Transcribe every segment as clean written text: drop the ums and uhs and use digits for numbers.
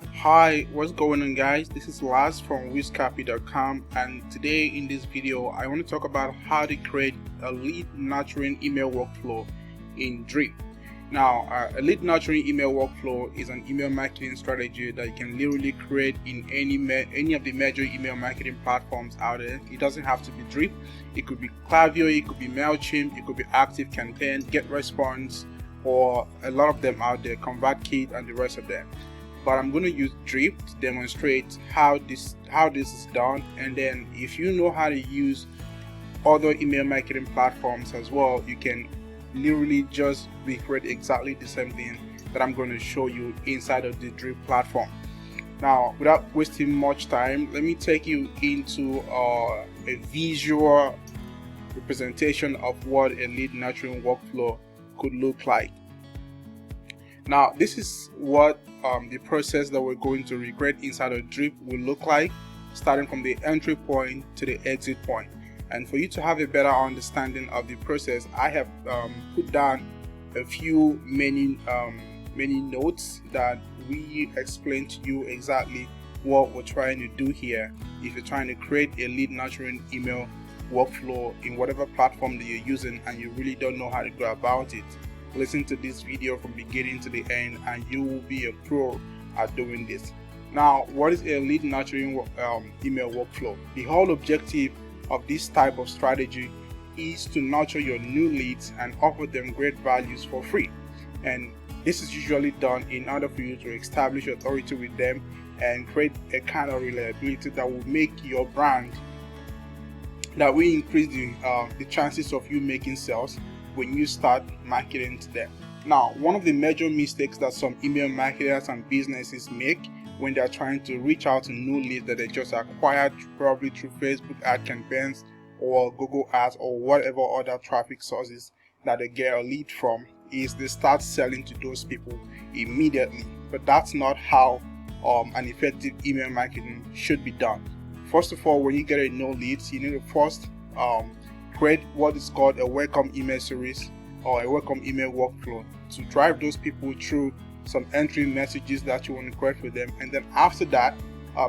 Hi, what's going on guys? This is Lars from WizCopy.com, and today in this video I want to talk about how to create a lead nurturing email workflow in Drip. Now, a lead nurturing email workflow is an email marketing strategy that you can literally create in any of the major email marketing platforms out there. It doesn't have to be Drip. It could be Klaviyo, it could be MailChimp, it could be ActiveCampaign, GetResponse, or a lot of them out there, ConvertKit and the rest of them. But I'm going to use Drip to demonstrate how this is done, and then if you know how to use other email marketing platforms as well, you can literally just recreate exactly the same thing that I'm going to show you inside of the Drip platform. Now, without wasting much time, let me take you into a visual representation of what a lead nurturing workflow could look like. Now, this is what the process that we're going to recreate inside of Drip will look like, starting from the entry point to the exit point. And for you to have a better understanding of the process, I have put down a few many notes that we explain to you exactly what we're trying to do here. If you're trying to create a lead nurturing email workflow in whatever platform that you're using and you really don't know how to go about it, listen to this video from beginning to the end and you will be a pro at doing this. Now, what is a lead nurturing email workflow? The whole objective of this type of strategy is to nurture your new leads and offer them great values for free. And this is usually done in order for you to establish authority with them and create a kind of reliability that will make your brand, that will increase the chances of you making sales when you start marketing to them. Now, one of the major mistakes that some email marketers and businesses make when they're trying to reach out to new leads that they just acquired probably through Facebook ad campaigns or Google ads or whatever other traffic sources that they get a lead from is they start selling to those people immediately. But that's not how an effective email marketing should be done. First of all, when you get a new leads, you need to first create what is called a welcome email series or a welcome email workflow to drive those people through some entry messages that you want to create for them. And then after that,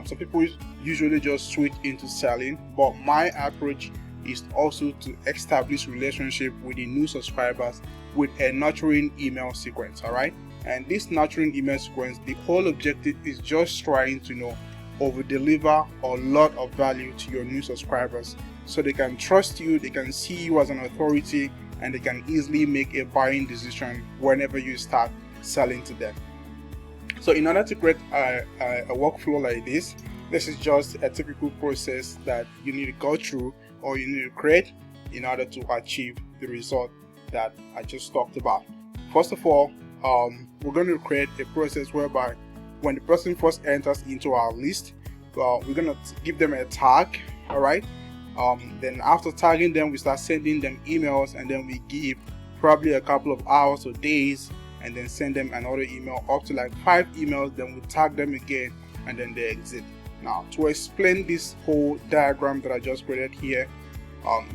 some people usually just switch into selling, but my approach is also to establish relationship with the new subscribers with a nurturing email sequence. All right, and this nurturing email sequence, the whole objective is just trying to over deliver a lot of value to your new subscribers so they can trust you, they can see you as an authority, and they can easily make a buying decision whenever you start selling to them. So in order to create a workflow like this is just a typical process that you need to go through or you need to create in order to achieve the result that I just talked about. First of all, we're going to create a process whereby when the person first enters into our list, we're going to give them a tag. All right. Then after tagging them, we start sending them emails, and then we give probably a couple of hours or days and then send them another email, up to like 5 emails. Then we tag them again and then they exit. Now, to explain this whole diagram that I just created here,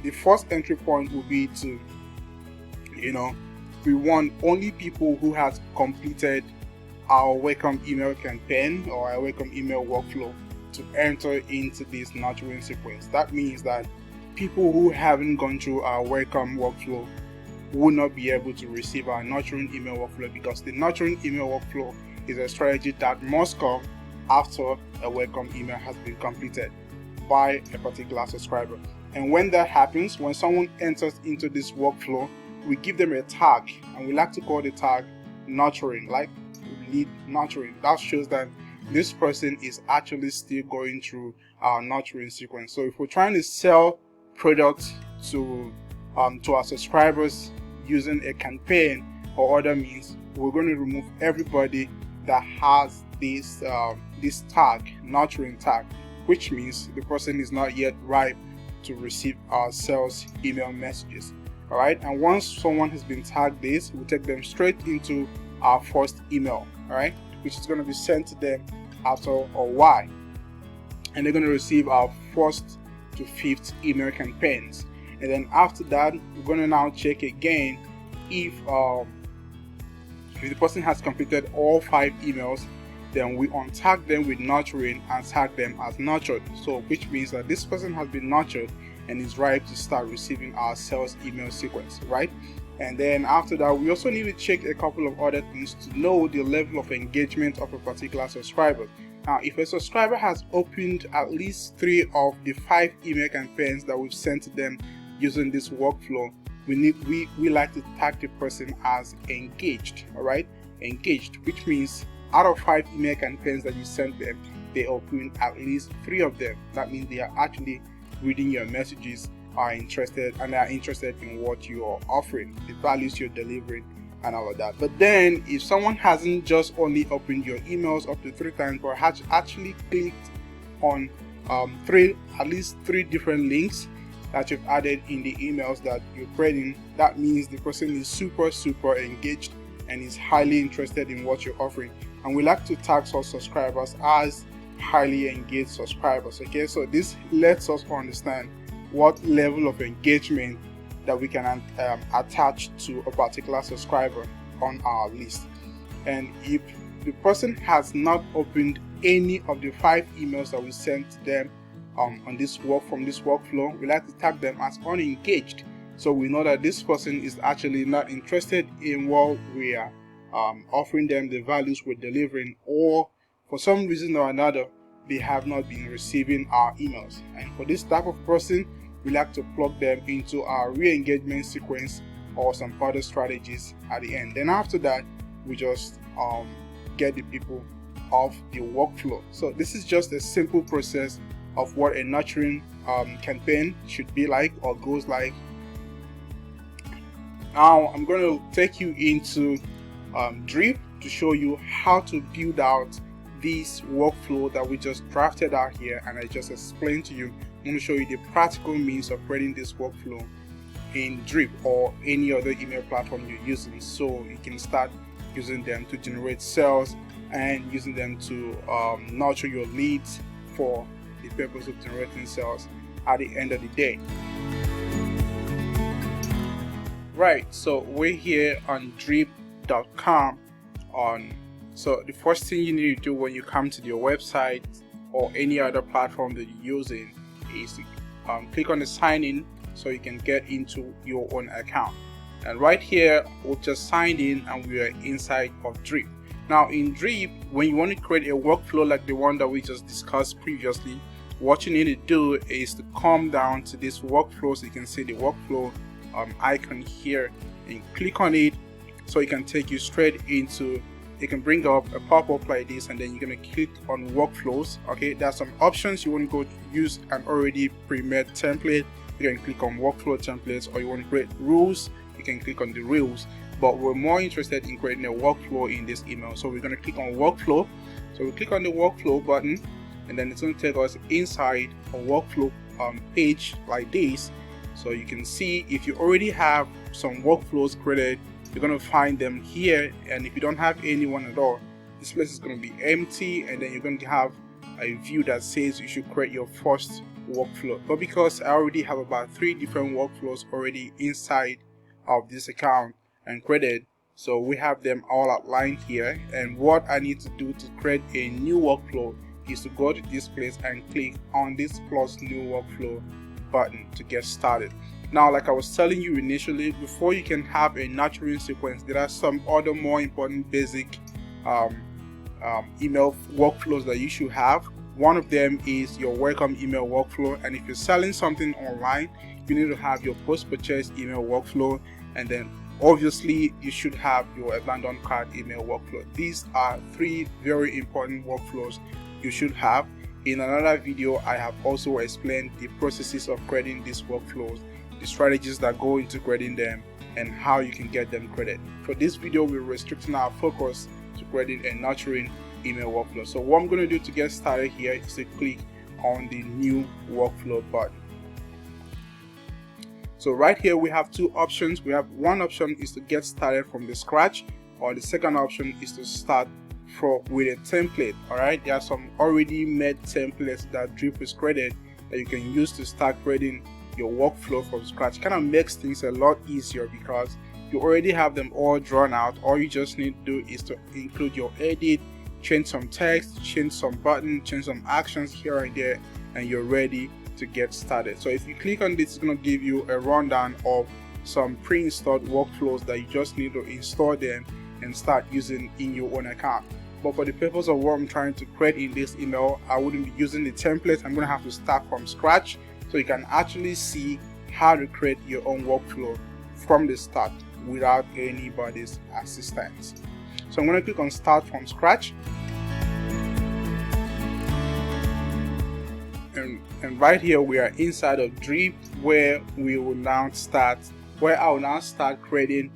the first entry point will be to, we want only people who has completed our welcome email campaign or our welcome email workflow to enter into this nurturing sequence. That means that people who haven't gone through our welcome workflow will not be able to receive our nurturing email workflow, because the nurturing email workflow is a strategy that must come after a welcome email has been completed by a particular subscriber. And when that happens, when someone enters into this workflow, we give them a tag, and we like to call the tag nurturing, like lead nurturing. That shows that this person is actually still going through our nurturing sequence. So if we're trying to sell products to our subscribers using a campaign or other means, we're going to remove everybody that has this tag, nurturing tag, which means the person is not yet ripe to receive our sales email messages. All right, and once someone has been tagged this, we'll take them straight into our first email, all right, which is going to be sent to them after a while, and they're going to receive our first to fifth email campaigns. And then after that, we're going to now check again if the person has completed all 5 emails then we untag them with nurturing and tag them as nurtured. So which means that this person has been nurtured and is ripe to start receiving our sales email sequence, right? And then after that, we also need to check a couple of other things to know the level of engagement of a particular subscriber. Now, if a subscriber has opened at least 3 of the 5 email campaigns that we've sent to them using this workflow, we like to tag the person as engaged. All right, engaged, which means out of 5 email campaigns that you sent them, they opened at least 3 of them. That means they are actually reading your messages, are interested, and are interested in what you are offering, the values you're delivering, and all of that. But then if someone hasn't just only opened your emails up to 3 times, but has actually clicked on at least 3 different links that you've added in the emails that you're creating, that means the person is super engaged and is highly interested in what you're offering. And we like to tag our subscribers as highly engaged subscribers. Okay, so this lets us understand what level of engagement that we can attach to a particular subscriber on our list. And if the person has not opened any of the 5 emails that we sent to them from this workflow, we like to tag them as unengaged, so we know that this person is actually not interested in what we are offering them, the values we're delivering, or for some reason or another they have not been receiving our emails. And for this type of person, we like to plug them into our re-engagement sequence or some other strategies at the end. Then after that, we just get the people off the workflow. So this is just a simple process of what a nurturing campaign should be like or goes like. Now I'm going to take you into Drip to show you how to build out this workflow that we just drafted out here, and I just explained to you. I'm going to show you the practical means of creating this workflow in Drip or any other email platform you're using, so you can start using them to generate sales and using them to nurture your leads for the purpose of generating sales at the end of the day. Right, so we're here on drip.com. So the first thing you need to do when you come to your website or any other platform that you're using is to click on the sign in so you can get into your own account. And right here we've just signed in and we are inside of Drip. Now in Drip, when you want to create a workflow like the one that we just discussed previously, what you need to do is to come down to this workflow, so you can see the workflow icon here, and click on it so it can take you straight into, it can bring up a pop-up like this, and then you're going to click on workflows. Okay, there's some options. You want to go use an already pre-made template, you can click on workflow templates, or you want to create rules, you can click on the rules. But we're more interested in creating a workflow in this email, so we're going to click on workflow. So we click on the workflow button, and then it's going to take us inside a workflow page like this. So you can see if you already have some workflows created, you're going to find them here. And if you don't have anyone at all, this place is going to be empty, and then you're going to have a view that says you should create your first workflow. But because I already have about 3 different workflows already inside of this account and created, so we have them all outlined here. And what I need to do to create a new workflow is to go to this place and click on this plus new workflow button to get started. Now, like I was telling you initially, before you can have a nurturing sequence, there are some other more important basic email workflows that you should have. One of them is your welcome email workflow, and if you're selling something online, you need to have your post-purchase email workflow, and then obviously you should have your abandoned cart email workflow. These are 3 very important workflows you should have. In another video, I have also explained the processes of creating these workflows, the strategies that go into creating them, and how you can get them created. For this video, we're restricting our focus to creating a nurturing email workflow. So what I'm going to do to get started here is to click on the new workflow button. So right here we have 2 options. We have one option is to get started from the scratch, or the second option is to start with a template. All right, there are some already made templates that Drip has created that you can use to start creating your workflow from scratch. Kind of makes things a lot easier because you already have them all drawn out. All you just need to do is to include your edit change some text, change some button, change some actions here and there, and you're ready to get started. So if you click on this, it's going to give you a rundown of some pre-installed workflows that you just need to install them and start using in your own account. But for the purpose of what I'm trying to create in this email, I wouldn't be using the template. I'm going to have to start from scratch so you can actually see how to create your own workflow from the start without anybody's assistance. So I'm going to click on start from scratch, and right here we are inside of Drip, where I will now start creating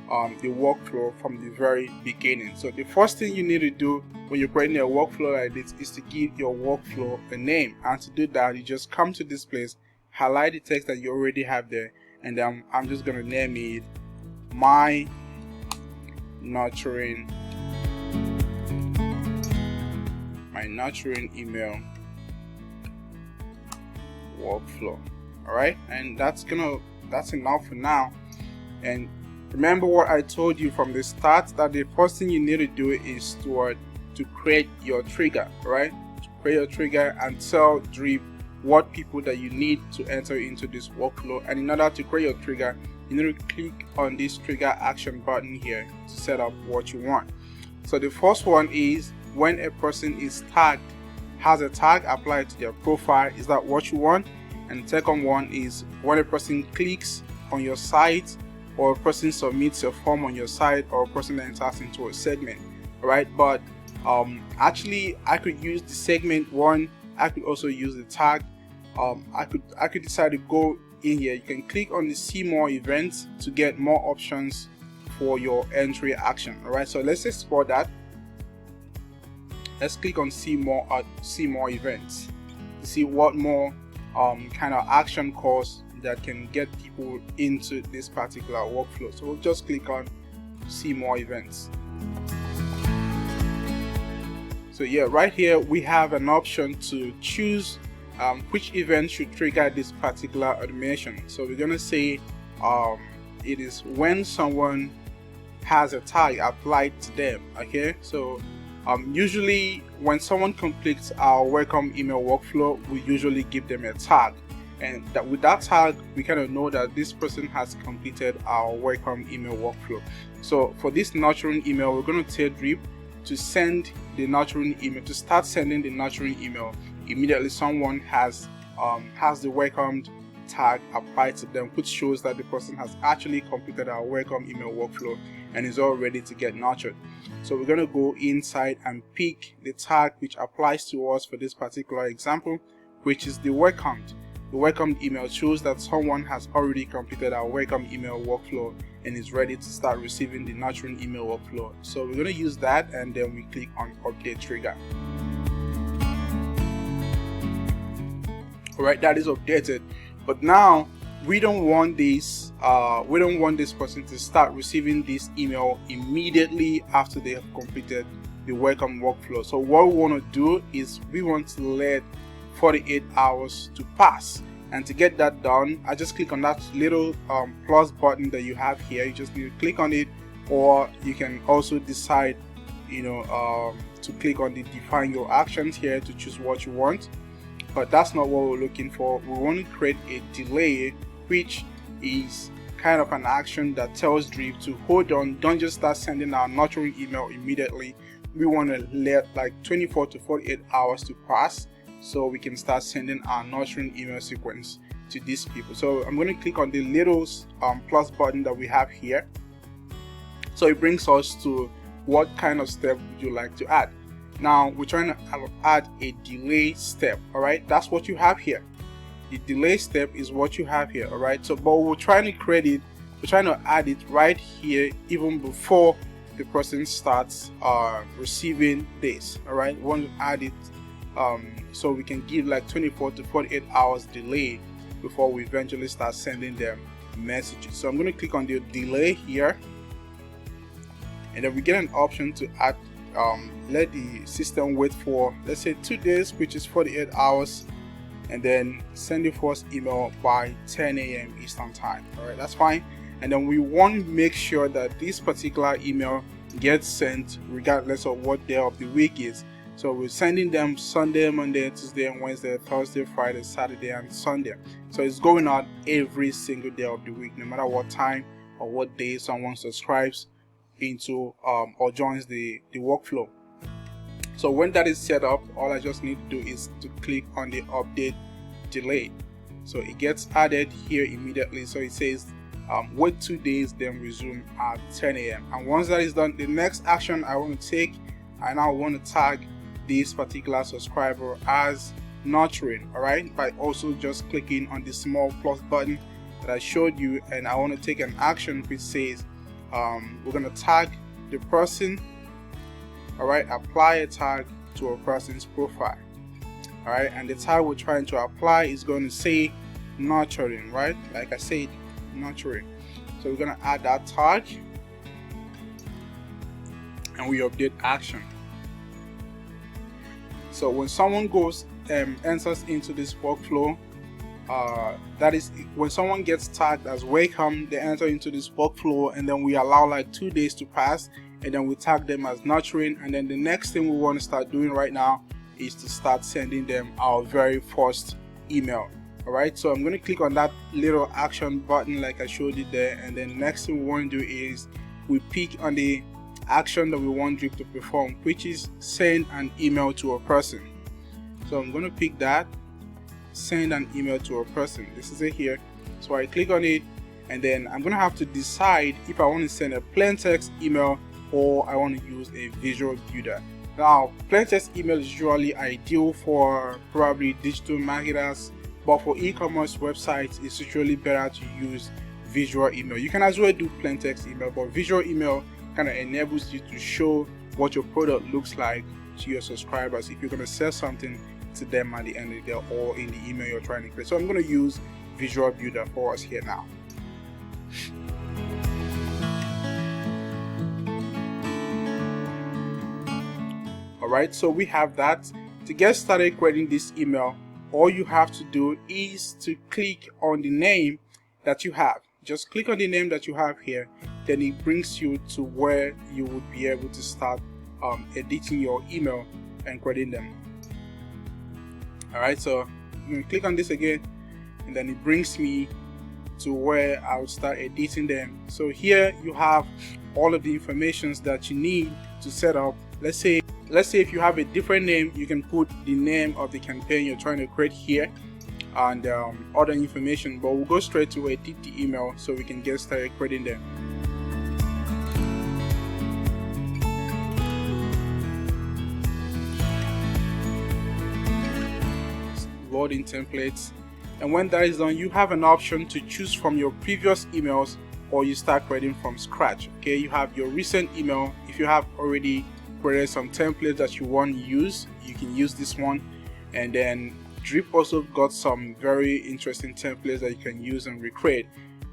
the workflow from the very beginning. So the first thing you need to do when you're creating a workflow like this is to give your workflow a name, and to do that you just come to this place, highlight the text that you already have there, and then I'm just going to name it my nurturing email workflow. Alright, and that's enough for now. And remember what I told you from the start, that the first thing you need to do is to create your trigger, right? To create your trigger and tell Drip what people that you need to enter into this workflow. And in order to create your trigger, you need to click on this trigger action button here to set up what you want. So the first one is when a person is tagged, has a tag applied to their profile. Is that what you want? And the second one is when a person clicks on your site, or a person submits a form on your site, or a person enters into a segment. Alright, but actually I could use the segment one. I could also use the tag. I could decide to go in here. You can click on the see more events to get more options for your entry action. Alright, so let's explore that. Let's click on see more events to see what more kind of action calls that can get people into this particular workflow. So we'll just click on see more events. So yeah, right here we have an option to choose which event should trigger this particular automation. So we're gonna say it is when someone has a tag applied to them. Okay, so usually when someone completes our welcome email workflow, we usually give them a tag, and that with that tag we kind of know that this person has completed our welcome email workflow. So for this nurturing email, we're going to tell Drip to send the nurturing email, to start sending the nurturing email immediately someone has the welcomed tag applied to them, which shows that the person has actually completed our welcome email workflow and is all ready to get nurtured. So we're going to go inside and pick the tag which applies to us for this particular example, which is the welcomed. The welcomed email shows that someone has already completed our welcome email workflow and is ready to start receiving the nurturing email workflow. So we're going to use that, and then we click on update trigger. Alright, that is updated. But now we don't want this person to start receiving this email immediately after they have completed the welcome workflow. So what we want to do is we want to let 48 hours to pass, and to get that done, I just click on that little plus button that you have here. You just need to click on it, or you can also decide to click on the define your actions here to choose what you want. But that's not what we're looking for. We want to create a delay, which is kind of an action that tells Drip to hold on, don't just start sending our nurturing email immediately. We want to let like 24 to 48 hours to pass so we can start sending our nurturing email sequence to these people. So I'm going to click on the little plus button that we have here. So it brings us to what kind of step would you like to add. Now we're trying to add a delay step. All right, that's what you have here. The delay step is what you have here. All right, so but we're trying to create it, we're trying to add it right here even before the person starts receiving this. All right, we want to add it so we can give like 24 to 48 hours delay before we eventually start sending them messages. So I'm going to click on the delay here, and then we get an option to add let the system wait for, let's say, 2 days, which is 48 hours, and then send the first email by 10 a.m. Eastern time. All right, that's fine. And then we want to make sure that this particular email gets sent regardless of what day of the week is. So we're sending them Sunday, Monday, Tuesday, Wednesday, Thursday, Friday, Saturday, and Sunday. So it's going out every single day of the week, no matter what time or what day someone subscribes into or joins the workflow. So when that is set up, all I just need to do is to click on the update delay. So it gets added here immediately. So it says wait 2 days, then resume at 10 a.m. And once that is done, the next action I want to take, I now want to tag this particular subscriber as nurturing, all right, by also just clicking on the small plus button that I showed you, and I want to take an action which says we're going to tag the person, all right, apply a tag to a person's profile, all right, and the tag we're trying to apply is going to say nurturing, right, like I said, nurturing. So we're going to add that tag and we update action. So when someone goes enters into this workflow, that is when someone gets tagged as welcome, they enter into this workflow, and then we allow like 2 days to pass, and then we tag them as nurturing. And then the next thing we want to start doing right now is to start sending them our very first email. All right, so I'm going to click on that little action button like I showed you there, and then next thing we want to do is we pick on the action that we want Drip to perform, which is send an email to a person. So I'm going to pick that, send an email to a person. This is it here. So I click on it, and then I'm going to have to decide if I want to send a plain text email or I want to use a visual builder. Now, plain text email is usually ideal for probably digital marketers, but for e-commerce websites, it's usually better to use visual email. You can as well do plain text email, but visual email kind of enables you to show what your product looks like to your subscribers if you're going to sell something to them at the end of the day or in the email you're trying to create. So I'm going to use Visual Builder for us here now. Alright, so we have that. To get started creating this email, all you have to do is to click on the name that you have. Just click on the name that you have here, then it brings you to where you would be able to start editing your email and creating them. Alright, so I'm going to click on this again, and then it brings me to where I will start editing them. So here you have all of the information that you need to set up. Let's say if you have a different name, you can put the name of the campaign you're trying to create here and other information, but we'll go straight to edit the email so we can get started creating them. Loading templates, and when that is done, you have an option to choose from your previous emails or you start creating from scratch. Okay, you have your recent email. If you have already created some templates that you want to use, you can use this one, and then Drip also got some very interesting templates that you can use and recreate.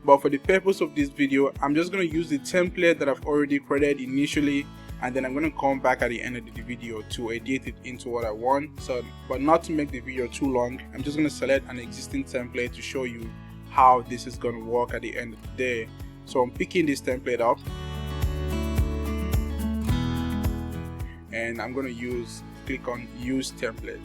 But for the purpose of this video, I'm just going to use the template that I've already created initially, and then I'm going to come back at the end of the video to edit it into what I want. So, but not to make the video too long, I'm just going to select an existing template to show you how this is going to work at the end of the day. So I'm picking this template up, and I'm going to click on use template.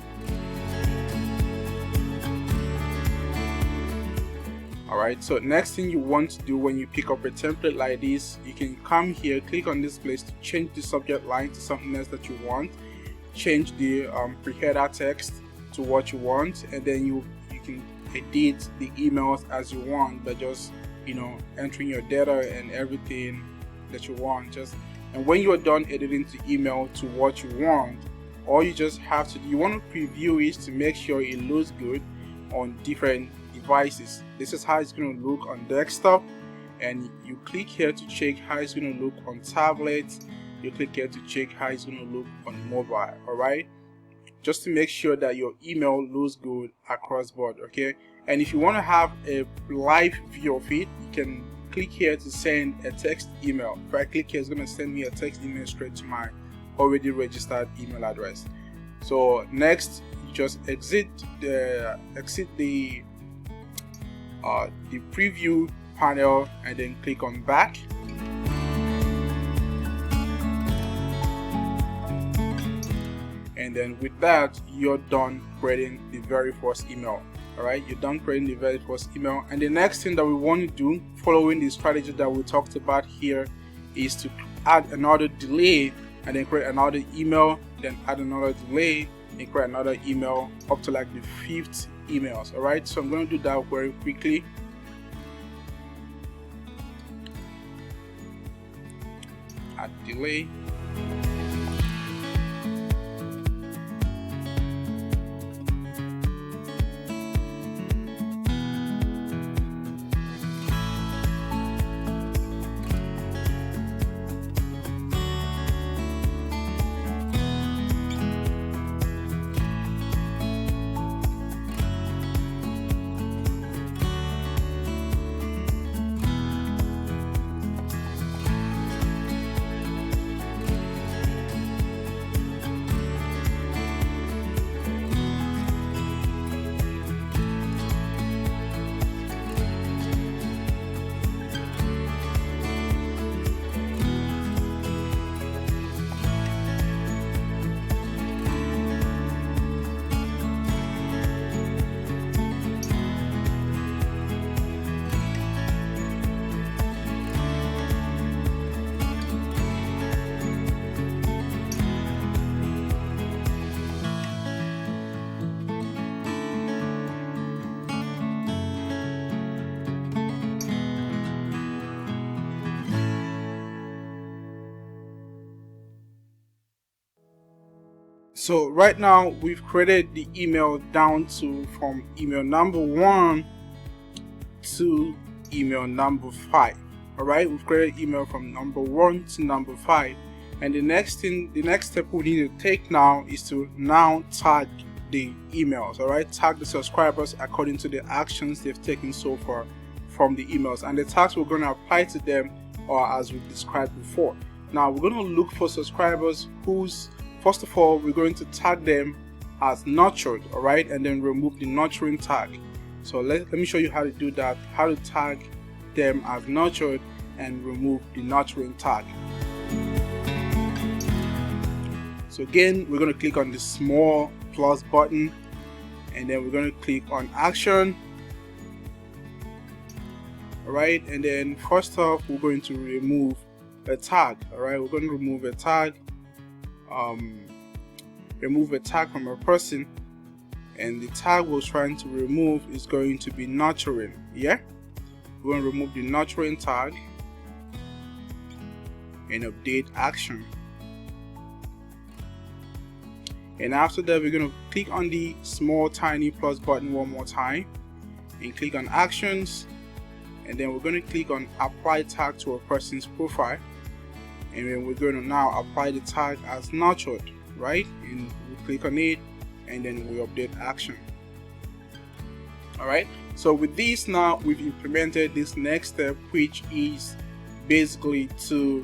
Alright, so next thing you want to do when you pick up a template like this, you can come here, click on this place to change the subject line to something else that you want, change the pre-header text to what you want, and then you can edit the emails as you want by just entering your data and everything that you want. And when you are done editing the email to what you want, all you just have to do, you want to preview it to make sure it looks good on different devices. This is how it's going to look on desktop, and you click here to check how it's going to look on tablets. You click here to check how it's going to look on mobile. Alright, just to make sure that your email looks good across board. Okay, and if you want to have a live view of it, you can click here to send a text email. If I click here, it's going to send me a text email straight to my already registered email address. So next, you just exit the preview panel and then click on back. And then with that, you're done creating the very first email. Alright, you're done creating the very first email. And the next thing that we want to do, following the strategy that we talked about here, is to add another delay and then create another email, then add another delay and create another email up to like the 5th emails. Alright, so I'm going to do that very quickly. Add delay. So right now we've created the email down to from email number 1 to email number 5. Alright, we've created email from number 1 to number 5. And the next step we need to take now is to now tag the emails. Alright, tag the subscribers according to the actions they've taken so far from the emails. And the tags we're going to apply to them are as we described before. Now we're going to look for subscribers whose, first of all, we're going to tag them as nurtured, alright, and then remove the nurturing tag. So let me show you how to do that, how to tag them as nurtured and remove the nurturing tag. So again, we're going to click on the small plus button, and then we're going to click on action. Alright, and then first off, we're going to remove a tag. Alright, we're going to remove a tag. Remove a tag from a person, and the tag we're trying to remove is going to be nurturing. Yeah, we're going to remove the nurturing tag and update action. And after that, we're going to click on the small tiny plus button one more time and click on actions, and then we're going to click on apply tag to a person's profile, and then we're going to now apply the tag as nurtured, right? And we click on it, and then we update action. Alright, so with this now we've implemented this next step, which is basically to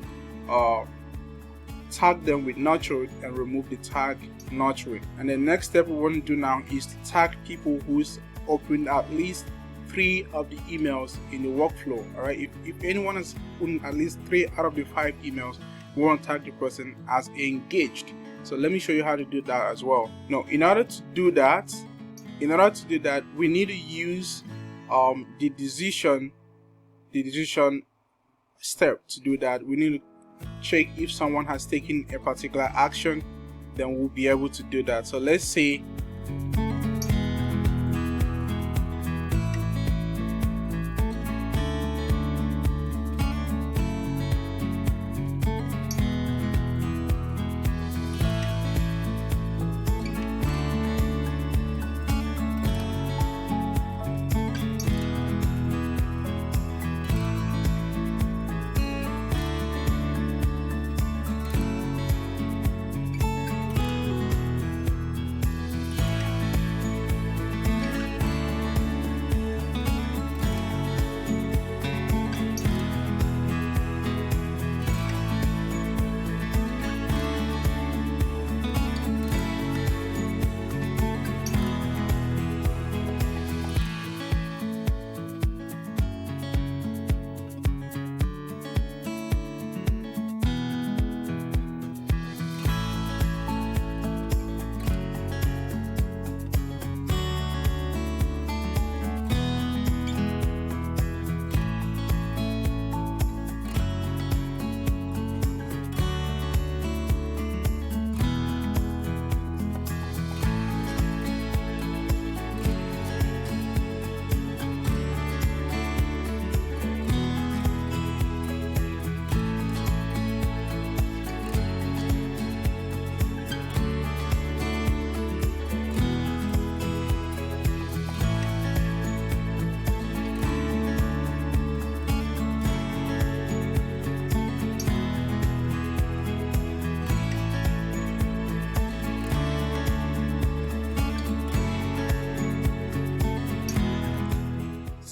tag them with nurtured and remove the tag nurturing. And the next step we want to do now is to tag people who's opened at least 3 of the emails in the workflow. Alright, if anyone has opened at least 3 out of the 5 emails, we want to tag the person as engaged. So let me show you how to do that as well. Now, in order to do that, we need to use the decision step to do that. We need to check if someone has taken a particular action, then we'll be able to do that. So let's say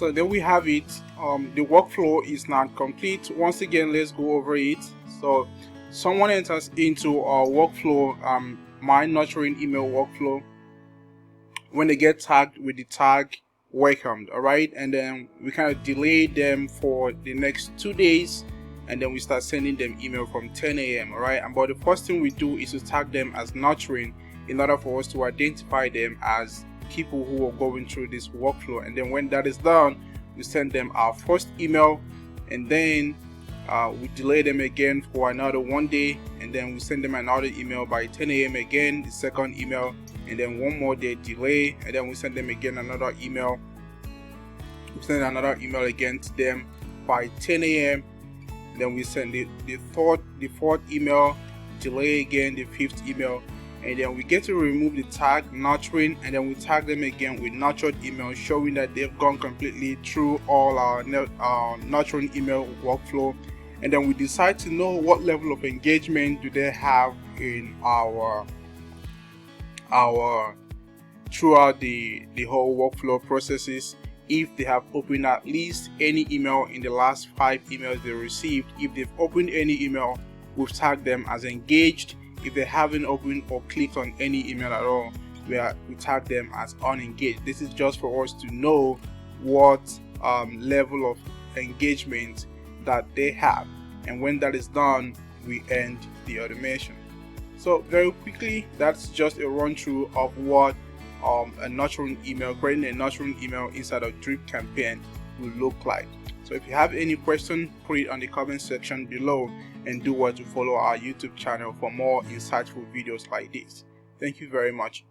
So there we have it. The workflow is not complete. Once again, let's go over it. So someone enters into our workflow, my nurturing email workflow. When they get tagged with the tag welcomed, all right, and then we kind of delay them for the next 2 days, and then we start sending them email from 10 a.m. all right. And but the first thing we do is to tag them as nurturing in order for us to identify them as people who are going through this workflow. And then when that is done, we send them our first email, and then we delay them again for another 1 day, and then we send them another email by 10 a.m. again, the second email, and then 1 more day delay, and then we send them again another email. We send another email again to them by 10 a.m. Then we send the fourth email, delay again, the fifth email, and then we get to remove the tag nurturing, and then we tag them again with nurtured email, showing that they've gone completely through all our nurturing email workflow. And then we decide to know what level of engagement do they have in our throughout the whole workflow processes. If they have opened at least any email in the last 5 emails they received. If they've opened any email, we've tagged them as engaged. If they haven't opened or clicked on any email at all, we tag them as unengaged. This is just for us to know what level of engagement that they have, and when that is done, we end the automation. So very quickly, that's just a run through of what a nurturing email, creating a nurturing email inside a Drip campaign will look like. So if you have any question, put it on the comment section below, and do what to follow our YouTube channel for more insightful videos like this. Thank you very much.